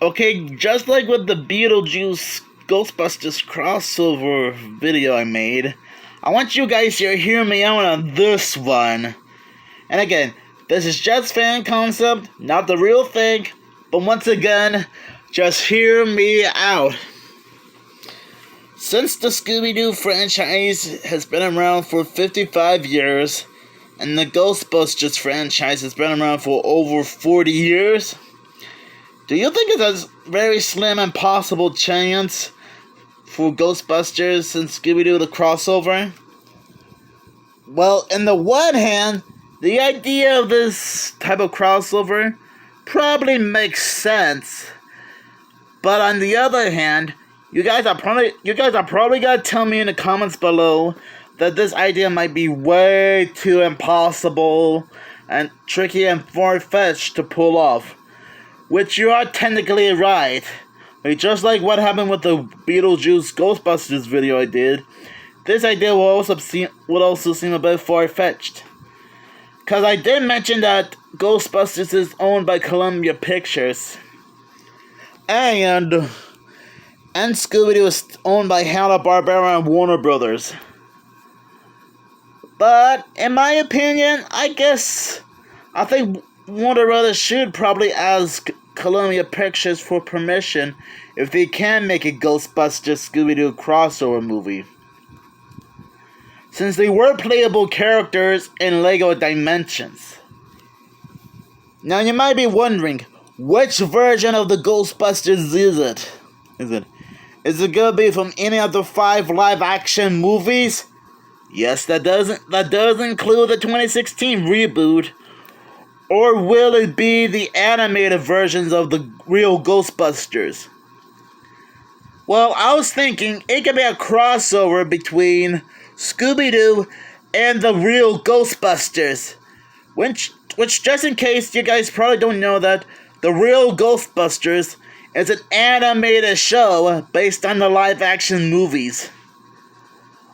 Okay, just like with the Beetlejuice Ghostbusters crossover video I made, I want you guys to hear me out on this one. And again, this is just fan concept, not the real thing, but once again, just hear me out. Since the Scooby-Doo franchise has been around for 55 years, and the Ghostbusters franchise has been around for over 40 years, do you think it's a very slim and possible chance for Ghostbusters and Scooby-Doo the crossover? Well, in the one hand, the idea of this type of crossover probably makes sense. But on the other hand, you guys are probably gonna tell me in the comments below that this idea might be way too impossible and tricky and far-fetched to pull off. Which you are technically right. Just like what happened with the Beetlejuice Ghostbusters video I did, this idea would also seem a bit far-fetched. Cause I did mention that Ghostbusters is owned by Columbia Pictures. And Scooby-Doo is owned by Hanna-Barbera and Warner Brothers. But in my opinion, I think Warner Brothers should probably ask Columbia Pictures for permission if they can make a Ghostbusters Scooby-Doo crossover movie. Since they were playable characters in Lego Dimensions. Now you might be wondering, which version of the Ghostbusters is it? Is it gonna be from any of the 5 live-action movies? Yes, that does include the 2016 reboot. Or will it be the animated versions of the real Ghostbusters? Well, I was thinking it could be a crossover between Scooby-Doo and the real Ghostbusters. Which just in case you guys probably don't know that, the real Ghostbusters is an animated show based on the live-action movies.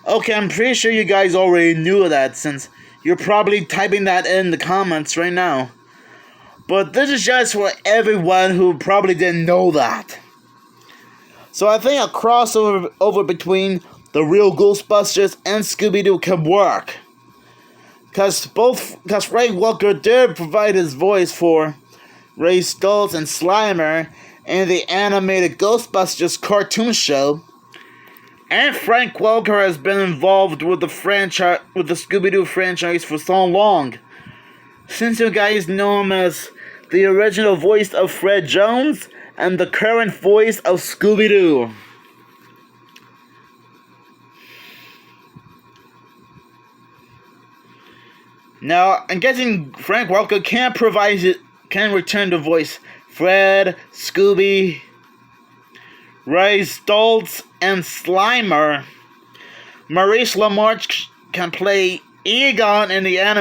Okay, I'm pretty sure you guys already knew that since you're probably typing that in the comments right now. But this is just for everyone who probably didn't know that. So I think a crossover between the real Ghostbusters and Scooby-Doo can work. Cause Frank Welker did provide his voice for Ray Stoltz and Slimer in the animated Ghostbusters cartoon show. And Frank Welker has been involved with the Scooby-Doo franchise for so long. Since you guys know him as the original voice of Fred Jones and the current voice of Scooby-Doo. Now, I'm guessing Frank Welker can return to voice Fred, Scooby, Ray Stoltz, and Slimer. Maurice LaMarche can play Egon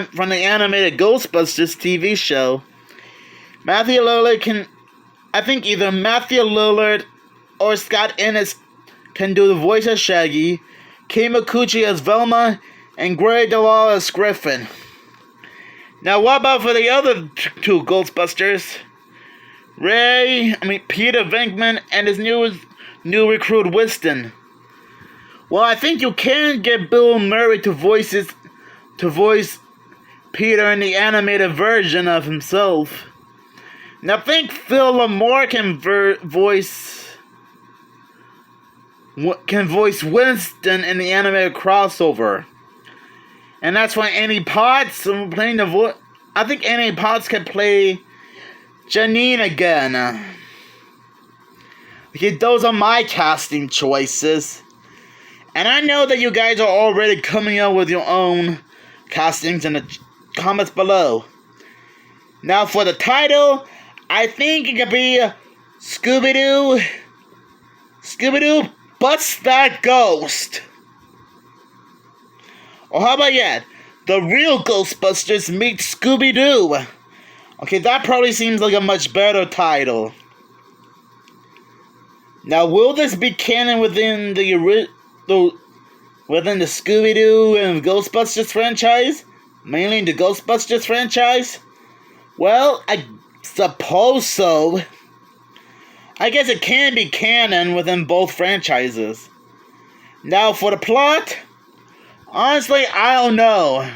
from the animated Ghostbusters TV show. Matthew Lillard I think either Matthew Lillard or Scott Innes can do the voice of Shaggy, Kei Mikuchi as Velma, and Grey DeLisle as Griffin. Now, what about for the other 2 Ghostbusters? Peter Venkman and his new recruit Winston. Well, I think you can get Bill Murray to voice Peter in the animated version of himself. Now, I think Phil LaMarr can voice Winston in the animated crossover. And that's why Annie Potts playing the voice. I think Annie Potts can play Janine again. Okay, those are my casting choices. And I know that you guys are already coming up with your own castings in the comments below. Now for the title, I think it could be Scooby-Doo Butts That Ghost. Or how about yet? The Real Ghostbusters Meet Scooby-Doo. Okay, that probably seems like a much better title. Now, will this be canon within the Scooby-Doo and Ghostbusters franchise? Mainly the Ghostbusters franchise? Well, I suppose so. I guess it can be canon within both franchises. Now for the plot, honestly, I don't know.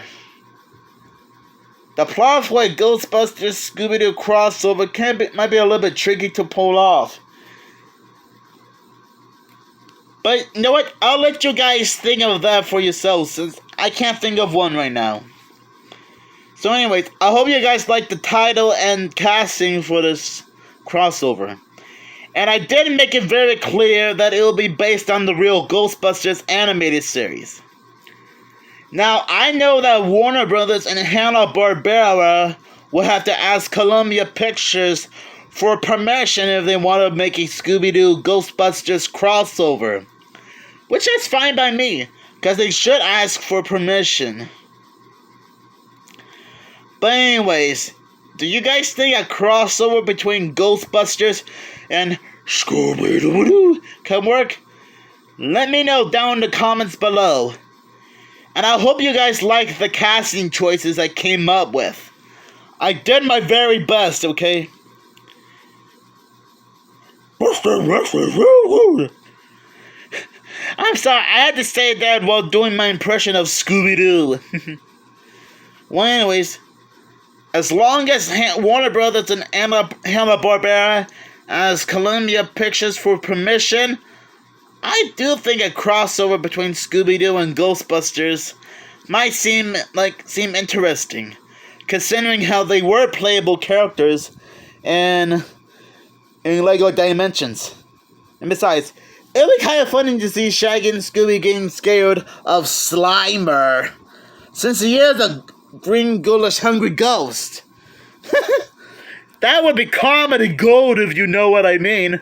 The plot for a Ghostbusters Scooby-Doo crossover might be a little bit tricky to pull off. But you know what? I'll let you guys think of that for yourselves, since I can't think of one right now. So anyways, I hope you guys like the title and casting for this crossover. And I did make it very clear that it will be based on the real Ghostbusters animated series. Now, I know that Warner Brothers and Hanna-Barbera will have to ask Columbia Pictures for permission if they want to make a Scooby-Doo Ghostbusters crossover. Which is fine by me, because they should ask for permission. But anyways, do you guys think a crossover between Ghostbusters and Scooby-Doo can work? Let me know down in the comments below. And I hope you guys like the casting choices I came up with. I did my very best, okay? I'm sorry, I had to say that while doing my impression of Scooby-Doo. Well, anyways, as long as Warner Brothers and Hanna-Barbera as Columbia Pictures for permission, I do think a crossover between Scooby-Doo and Ghostbusters might seem interesting, considering how they were playable characters in LEGO Dimensions. And besides, it would be kind of funny to see Shaggy and Scooby getting scared of Slimer, since he is a green, ghoulish, hungry ghost. That would be comedy gold if you know what I mean.